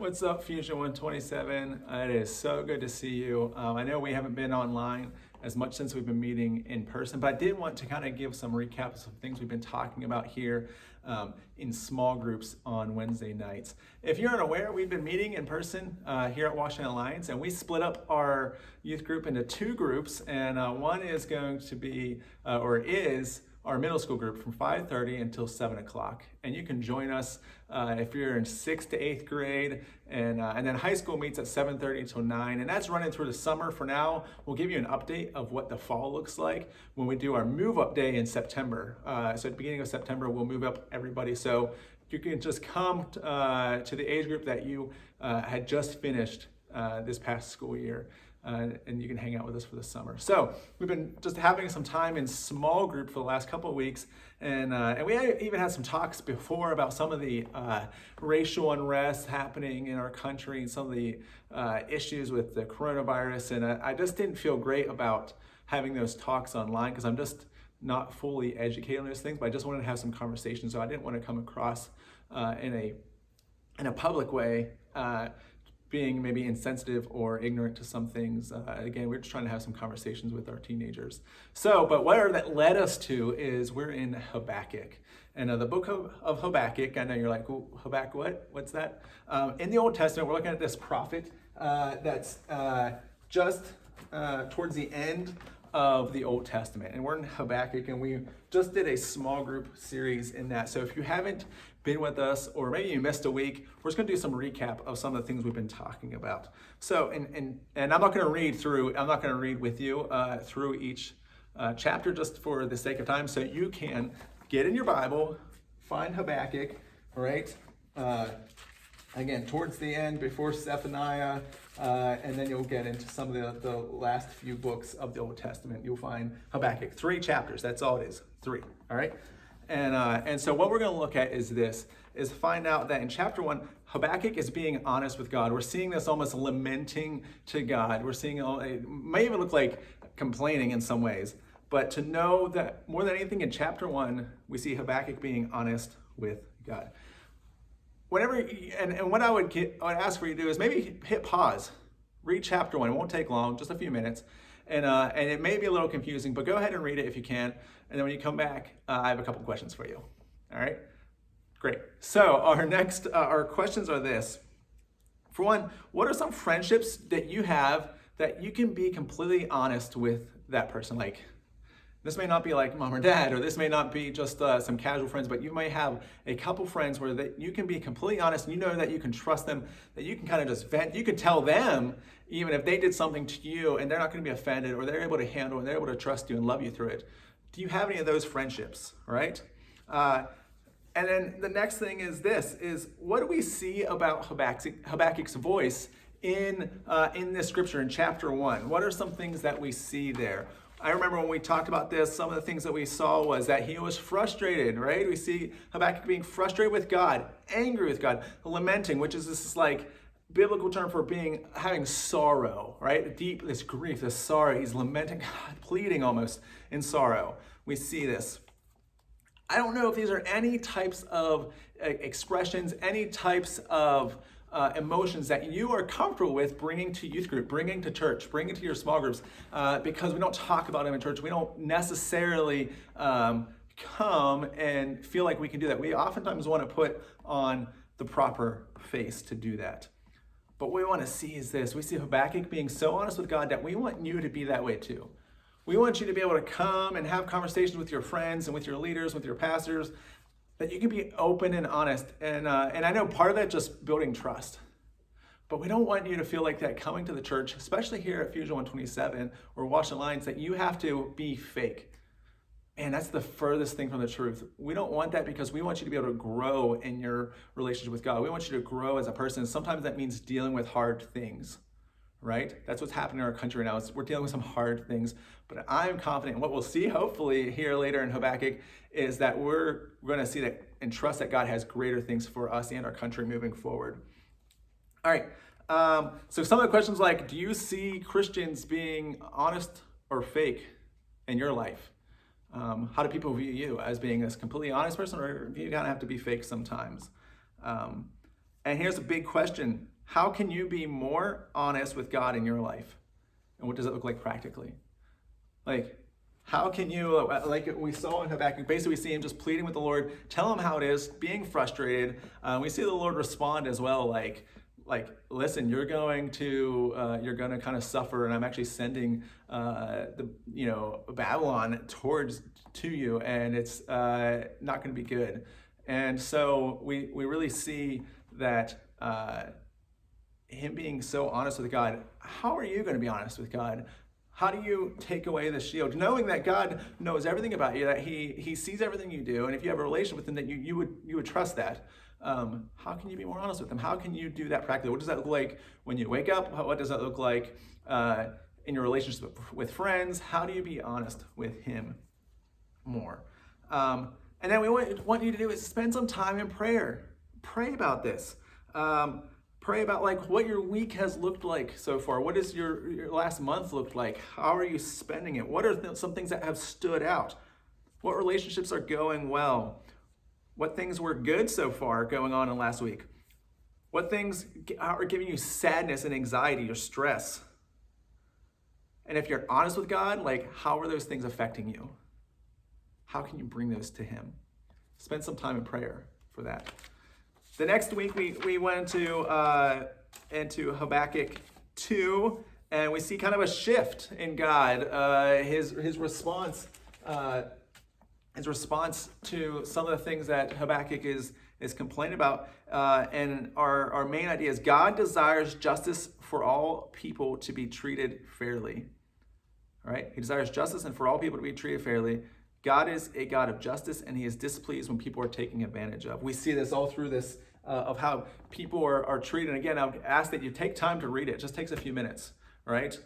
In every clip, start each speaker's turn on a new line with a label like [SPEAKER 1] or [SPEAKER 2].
[SPEAKER 1] What's up, Fusion 127? It is so good to see you. I know we haven't been online as much since we've been meeting in person, but I did want to kind of give some recap of some things we've been talking about here in small groups on Wednesday nights. If you're unaware, we've been meeting in person here at Washington Alliance, and we split up our youth group into two groups, and one is going to be, or is, our middle school group from 5:30 until 7 o'clock. And you can join us if you're in 6th to 8th grade. And then high school meets at 7:30 until 9. And that's running through the summer for now. We'll give you an update of what the fall looks like when we do our move up day in September. So at the beginning of September, we'll move up everybody. So you can just come to the age group that you had just finished this past school year. And you can hang out with us for the summer. So we've been just having some time in small group for the last couple of weeks, and we even had some talks before about some of the racial unrest happening in our country and some of the issues with the coronavirus. And I just didn't feel great about having those talks online because I'm just not fully educated on those things. But I just wanted to have some conversations, so I didn't want to come across in a public way. Being maybe insensitive or ignorant to some things. Again, we're just trying to have some conversations with our teenagers. So, but where that led us to is we're in Habakkuk. And the book of Habakkuk, I know you're like, Habakkuk what? What's that? In the Old Testament, we're looking at this prophet that's just towards the end of the Old Testament. And we're in Habakkuk, and we just did a small group series in that. So if you haven't been with us, or maybe you missed a week, we're just going to do some recap of some of the things we've been talking about. So, and I'm not going to read with you through each chapter just for the sake of time. So you can get in your Bible, find Habakkuk, all right? Again, towards the end, before Zephaniah, and then you'll get into some of the last few books of the Old Testament. You'll find Habakkuk, 3 chapters. That's all it is, 3. All right. And so what we're going to look at is find out that in chapter 1, Habakkuk is being honest with God. We're seeing this almost lamenting to God. We're seeing it may even look like complaining in some ways, but to know that more than anything in chapter 1, we see Habakkuk being honest with God. Whenever and what I would ask for you to do is maybe hit pause, read chapter 1. It won't take long, just a few minutes, and it may be a little confusing, but go ahead and read it if you can. And then when you come back, I have a couple questions for you. All right, great. So our questions are this: for one, what are some friendships that you have that you can be completely honest with that person? Like, this may not be like mom or dad, or this may not be just some casual friends, but you may have a couple friends where you can be completely honest, and you know that you can trust them, that you can kind of just vent. You can tell them, even if they did something to you and they're not going to be offended, or they're able to handle and they're able to trust you and love you through it. Do you have any of those friendships, right? And then the next thing is what do we see about Habakkuk's voice in this scripture in chapter 1? What are some things that we see there? I remember when we talked about this, some of the things that we saw was that he was frustrated, right? We see Habakkuk being frustrated with God, angry with God, lamenting, which is this like biblical term for having sorrow, right? This grief, this sorrow. He's lamenting God, pleading almost in sorrow. We see this. I don't know if these are any types of expressions, any types of emotions that you are comfortable with bringing to youth group, bringing to church, bringing to your small groups, because we don't talk about them in church. We don't necessarily come and feel like we can do that. We oftentimes want to put on the proper face to do that. But what we want to see is this. We see Habakkuk being so honest with God that we want you to be that way too. We want you to be able to come and have conversations with your friends and with your leaders, with your pastors, that you can be open and honest. And I know part of that just building trust. But we don't want you to feel like that coming to the church, especially here at Fusion 127 or Washington Alliance, that you have to be fake. And that's the furthest thing from the truth. We don't want that, because we want you to be able to grow in your relationship with God. We want you to grow as a person. Sometimes that means dealing with hard things, right? That's what's happening in our country now. We're dealing with some hard things. But I'm confident, and what we'll see hopefully here later in Habakkuk is that we're going to see that and trust that God has greater things for us and our country moving forward. All right. So some of the questions like, do you see Christians being honest or fake in your life? How do people view you as being this completely honest person, or do you kind of have to be fake sometimes? And here's a big question. How can you be more honest with God in your life? And what does it look like practically? Like, how can you, like we saw in Habakkuk, basically we see him just pleading with the Lord, tell him how it is, being frustrated. We see the Lord respond as well, like, listen, you're going to kind of suffer, and I'm actually sending Babylon to you, and it's not going to be good. And so we really see that him being so honest with God. How are you going to be honest with God? How do you take away the shield? Knowing that God knows everything about you, that He sees everything you do, and if you have a relationship with Him, that you would trust that. How can you be more honest with Him? How can you do that practically? What does that look like when you wake up? What does that look like in your relationship with friends? How do you be honest with Him more? And then we want you to do is spend some time in prayer. Pray about this. Pray about like what your week has looked like so far. What does your last month look like? How are you spending it? What are some things that have stood out? What relationships are going well? What things were good so far going on in last week? What things are giving you sadness and anxiety or stress? And if you're honest with God, like how are those things affecting you? How can you bring those to Him? Spend some time in prayer for that. The next week we went into Habakkuk 2, and we see kind of a shift in God. His response to some of the things that Habakkuk is complaining about. And our main idea is God desires justice for all people to be treated fairly. All right? He desires justice and for all people to be treated fairly. God is a God of justice, and He is displeased when people are taken advantage of. We see this all through this of how people are treated. And again, I would ask that you take time to read it. It just takes a few minutes, right?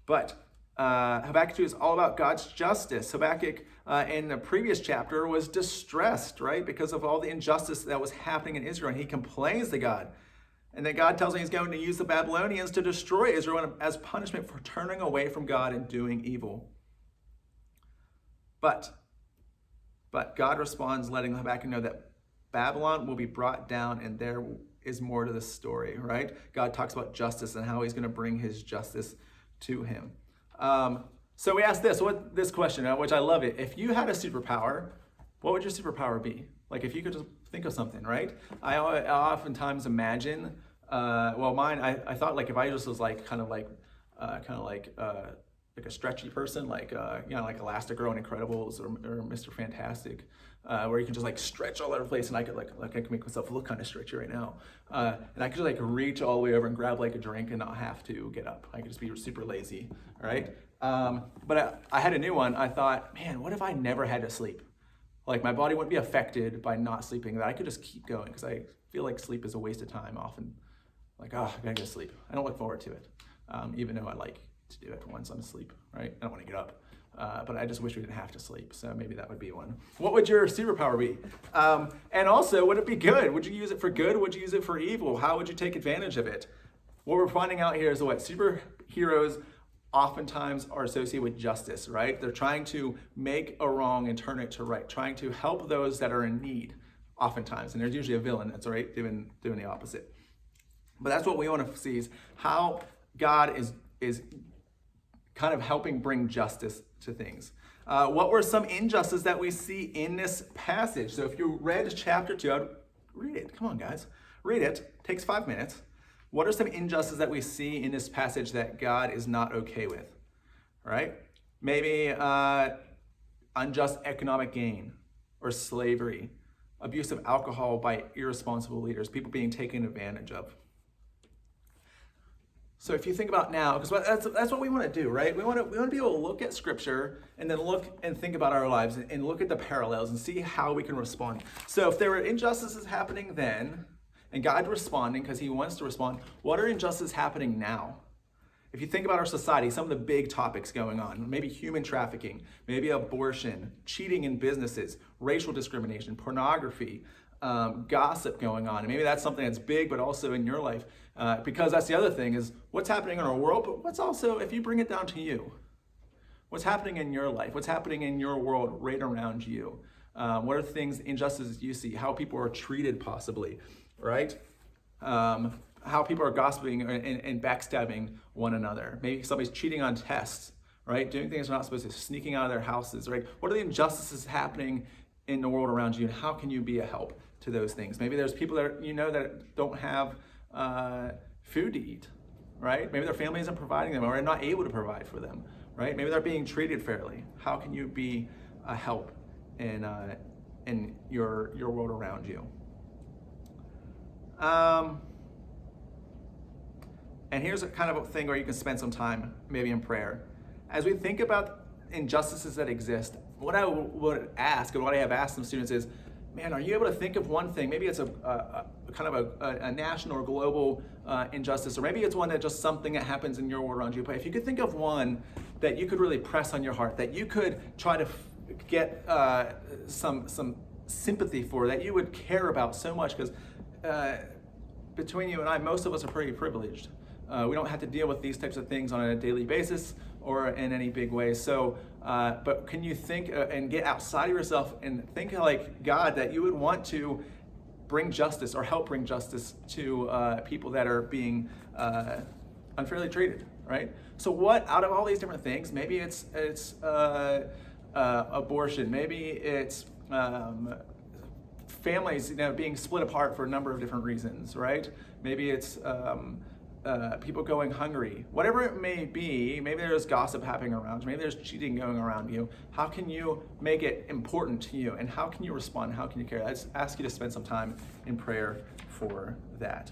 [SPEAKER 1] But Habakkuk 2 is all about God's justice. Habakkuk in the previous chapter was distressed, right? Because of all the injustice that was happening in Israel. And he complains to God. And then God tells him He's going to use the Babylonians to destroy Israel as punishment for turning away from God and doing evil. But God responds, letting Habakkuk know that Babylon will be brought down, and there is more to the story, right? God talks about justice and how He's going to bring His justice to him. So we asked this question, which I love it. If you had a superpower, what would your superpower be? Like if you could just think of something, right? I oftentimes imagine, mine, I thought like if I just was like kind of like a stretchy person, like like Elastigirl in Incredibles or Mr. Fantastic, where you can just like stretch all over the place, and I could I could make myself look kind of stretchy right now, and I could just like reach all the way over and grab like a drink and not have to get up. I could just be super lazy, all right? But I had a new one. I thought, man, what if I never had to sleep? Like my body wouldn't be affected by not sleeping. That I could just keep going, because I feel like sleep is a waste of time often. Like, I gotta go to sleep. I don't look forward to it, even though I like to do it once I'm asleep, right? I don't want to get up, but I just wish we didn't have to sleep. So maybe that would be one. What would your superpower be? And also, would it be good? Would you use it for good? Would you use it for evil? How would you take advantage of it? What we're finding out here is what superheroes oftentimes are associated with justice, right? They're trying to make a wrong and turn it to right, trying to help those that are in need oftentimes. And there's usually a villain that's right doing the opposite. But that's what we want to see, is how God is kind of helping bring justice to things. What were some injustices that we see in this passage? So if you read chapter 2, I'd read it. Come on, guys. Read it. It takes 5 minutes. What are some injustices that we see in this passage that God is not okay with? All right? Maybe unjust economic gain or slavery, abuse of alcohol by irresponsible leaders, people being taken advantage of. So if you think about now, because that's what we want to do, right? We want to be able to look at Scripture and then look and think about our lives and look at the parallels and see how we can respond. So if there were injustices happening then, and God responding because He wants to respond, what are injustices happening now? If you think about our society, some of the big topics going on, maybe human trafficking, maybe abortion, cheating in businesses, racial discrimination, pornography, gossip going on. And maybe that's something that's big, but also in your life. Because that's the other thing, is what's happening in our world, but what's also, if you bring it down to you, what's happening in your life? What's happening in your world right around you? What are things, injustices you see? How people are treated possibly, right? how people are gossiping and backstabbing one another. Maybe somebody's cheating on tests, right? Doing things they're not supposed to, sneaking out of their houses, right? What are the injustices happening in the world around you, and how can you be a help to those things? Maybe there's people that that don't have food to eat, right? Maybe their family isn't providing them or not able to provide for them, right? Maybe they're being treated fairly. How can you be a help in your world around you? And here's a kind of a thing where you can spend some time maybe in prayer. As we think about injustices that exist, what I would ask, and what I have asked some students is, man, are you able to think of one thing? Maybe it's a kind of a national or global injustice, or maybe it's one that just something that happens in your world around you. But if you could think of one that you could really press on your heart, that you could try to get some sympathy for, that you would care about so much, because between you and I, most of us are pretty privileged. We don't have to deal with these types of things on a daily basis or in any big way. So, but can you think and get outside of yourself and think like God, that you would want to bring justice or help bring justice to people that are being unfairly treated, right? So what, out of all these different things, maybe it's abortion, maybe it's families being split apart for a number of different reasons, right? Maybe it's people going hungry. Whatever it may be, maybe there's gossip happening around you, maybe there's cheating going around you. How can you make it important to you? And how can you respond? How can you care? I just ask you to spend some time in prayer for that.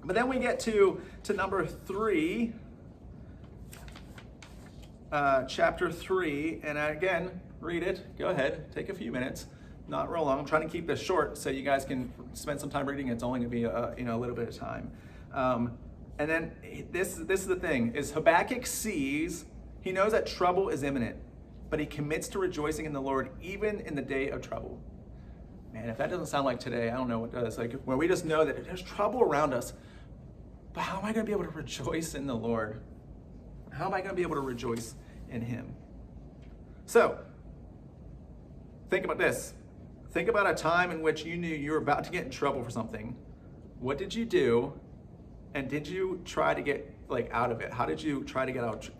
[SPEAKER 1] But then we get to number 3, chapter 3, and again, read it. Go ahead, take a few minutes. Not real long. I'm trying to keep this short so you guys can spend some time reading. It's only going to be a little bit of time. And then this is the thing, is Habakkuk sees, he knows that trouble is imminent, but he commits to rejoicing in the Lord even in the day of trouble. Man, if that doesn't sound like today, I don't know what does. Like, where we just know that there's trouble around us, but how am I going to be able to rejoice in the Lord? How am I going to be able to rejoice in him? So, think about this. Think about a time in which you knew you were about to get in trouble for something. What did you do? And did you try to get out of it? How did you try to get out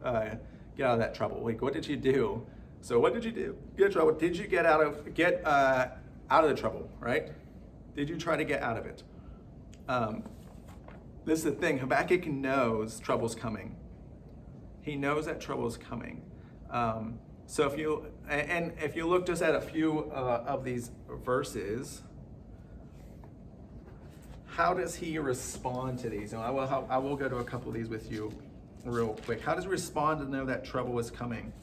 [SPEAKER 1] of that trouble? Like, what did you do? So what did you do? Get in trouble. Did you get out of the trouble, right? Did you try to get out of it? This is the thing. Habakkuk knows trouble's coming. He knows that trouble's coming. So if you look just at a few of these verses, how does he respond to these? And I will go to a couple of these with you real quick. How does he respond to know that trouble is coming?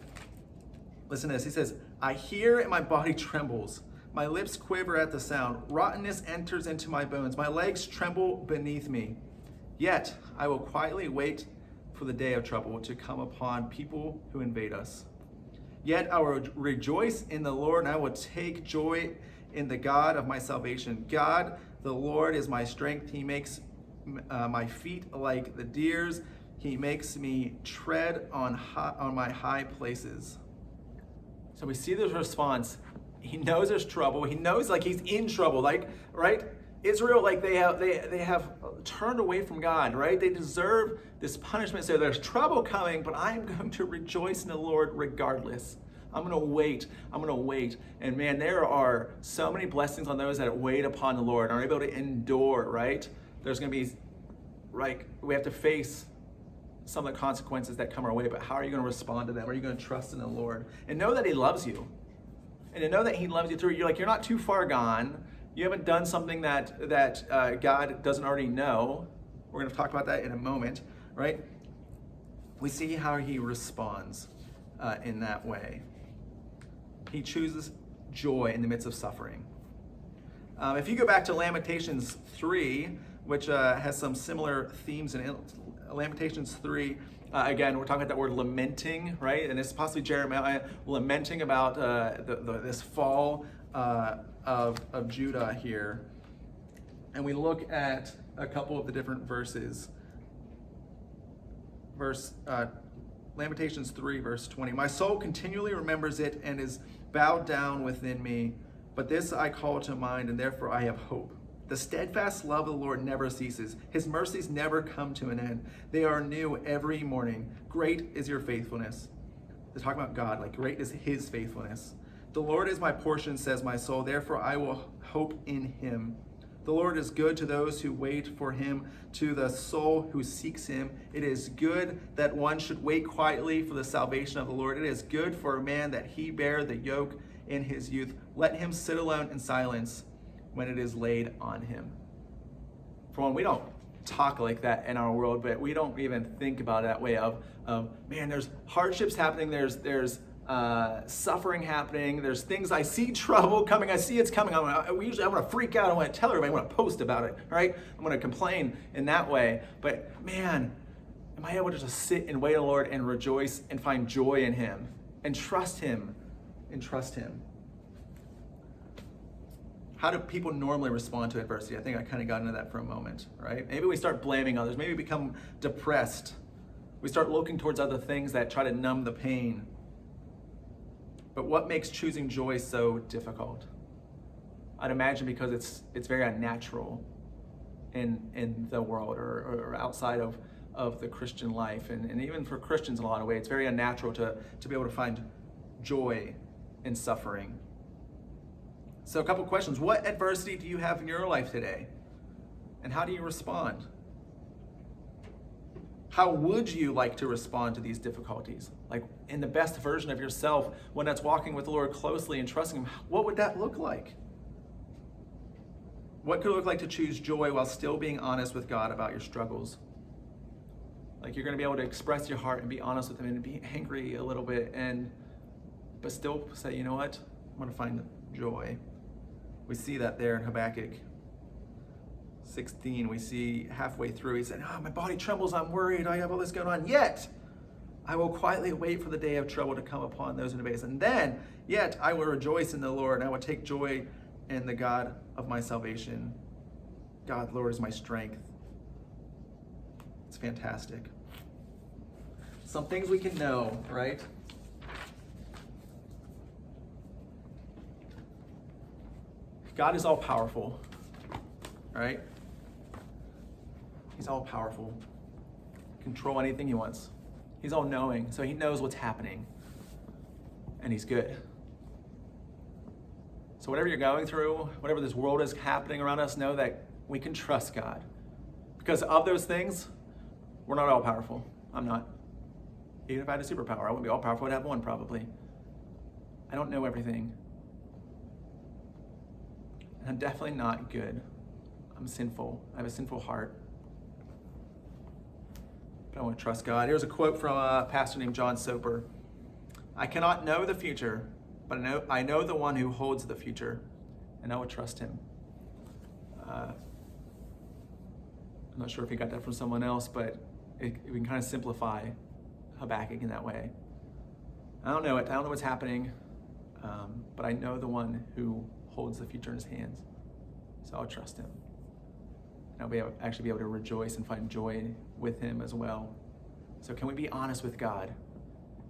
[SPEAKER 1] Listen to this. He says, I hear and my body trembles. My lips quiver at the sound. Rottenness enters into my bones. My legs tremble beneath me. Yet I will quietly wait for the day of trouble to come upon people who invade us. Yet I will rejoice in the Lord, and I will take joy in the God of my salvation. God, the Lord, is my strength. He makes my feet like the deer's. He makes me tread on my high places. So we see this response. He knows there's trouble. He knows he's in trouble. Right? Israel, they have turned away from God, right? They deserve this punishment. So there's trouble coming, but I'm going to rejoice in the Lord regardless. I'm going to wait. And man, there are so many blessings on those that wait upon the Lord, are able to endure, right? There's going to be, we have to face some of the consequences that come our way, but how are you going to respond to them? Are you going to trust in the Lord? And know that he loves you. And to know that he loves you through, you're not too far gone. You haven't done something that God doesn't already know. We're going to talk about that in a moment, right? We see how he responds in that way. He chooses joy in the midst of suffering. If you go back to Lamentations 3, which has some similar themes in it, Lamentations 3, again, we're talking about that word lamenting, right? And it's possibly Jeremiah lamenting about this fall of Judah here. And we look at a couple of the different verses. Lamentations 3, verse 20. My soul continually remembers it and is bowed down within me. But this I call to mind, and therefore I have hope. The steadfast love of the Lord never ceases. His mercies never come to an end. They are new every morning. Great is your faithfulness. They're talking about God, like great is his faithfulness. The Lord is my portion, says my soul. Therefore I will hope in him. The Lord is good to those who wait for him, to the soul who seeks him. It is good that one should wait quietly for the salvation of the Lord. It is good for a man that he bear the yoke in his youth. Let him sit alone in silence when it is laid on him. For one, we don't talk like that in our world, but we don't even think about it that way of man, there's hardships happening, there's suffering happening, there's things, I see trouble coming, I see it's coming, I want to freak out, I want to tell everybody, I want to post about it, right? I'm going to complain in that way, but man, am I able to just sit and wait on the Lord and rejoice and find joy in him and trust him and trust him? How do people normally respond to adversity? I think I kind of got into that for a moment, right? Maybe we start blaming others. Maybe we become depressed. We start looking towards other things that try to numb the pain. But what makes choosing joy so difficult? I'd imagine because it's very unnatural in the world or outside of the Christian life. And even for Christians in a lot of ways, it's very unnatural to be able to find joy in suffering. So a couple questions. What adversity do you have in your life today? And how do you respond? How would you like to respond to these difficulties? Like in the best version of yourself, when that's walking with the Lord closely and trusting him, what would that look like? What could it look like to choose joy while still being honest with God about your struggles? Like you're going to be able to express your heart and be honest with him and be angry a little bit, but still say, you know what? I'm going to find joy. We see that there in Habakkuk 16. We see halfway through, he said, my body trembles, I'm worried, I have all this going on. Yet, I will quietly wait for the day of trouble to come upon those who obey us. And then, yet, I will rejoice in the Lord, and I will take joy in the God of my salvation. God, Lord, is my strength. It's fantastic. Some things we can know, right? God is all powerful, right? He's all powerful. Control anything he wants. He's all knowing, so he knows what's happening. And he's good. So whatever you're going through, whatever this world is happening around us, know that we can trust God. Because of those things, we're not all powerful. I'm not. Even if I had a superpower, I wouldn't be all powerful. I'd have one probably. I don't know everything. I'm definitely not good. I'm sinful. I have a sinful heart. But I want to trust God. Here's a quote from a pastor named John Soper. I cannot know the future, but I know the one who holds the future, and I would trust him. I'm not sure if he got that from someone else, but we can kind of simplify Habakkuk in that way. I don't know it. I don't know what's happening, but I know the one who holds the future in his hands. So I'll trust him. And I'll actually be able to rejoice and find joy with him as well. So can we be honest with God?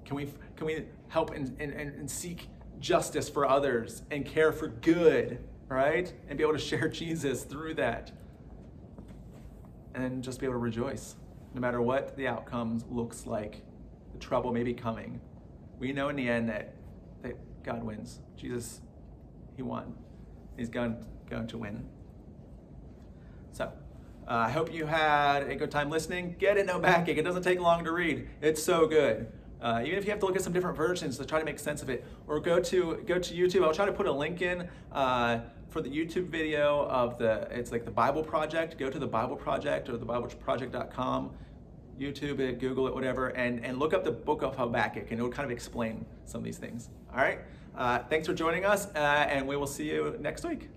[SPEAKER 1] Can we help and seek justice for others and care for good, right? And be able to share Jesus through that. And then just be able to rejoice. No matter what the outcome looks like, the trouble may be coming. We know in the end that God wins. Jesus, he won. He's going to win. So, I hope you had a good time listening. Get into Habakkuk. It doesn't take long to read. It's so good. Even if you have to look at some different versions to try to make sense of it, or go to YouTube. I'll try to put a link in for the YouTube video of it's like the Bible Project. Go to the Bible Project or thebibleproject.com. YouTube it, Google it, whatever, and look up the book of Habakkuk, and it'll kind of explain some of these things. All right? Thanks for joining us, and we will see you next week.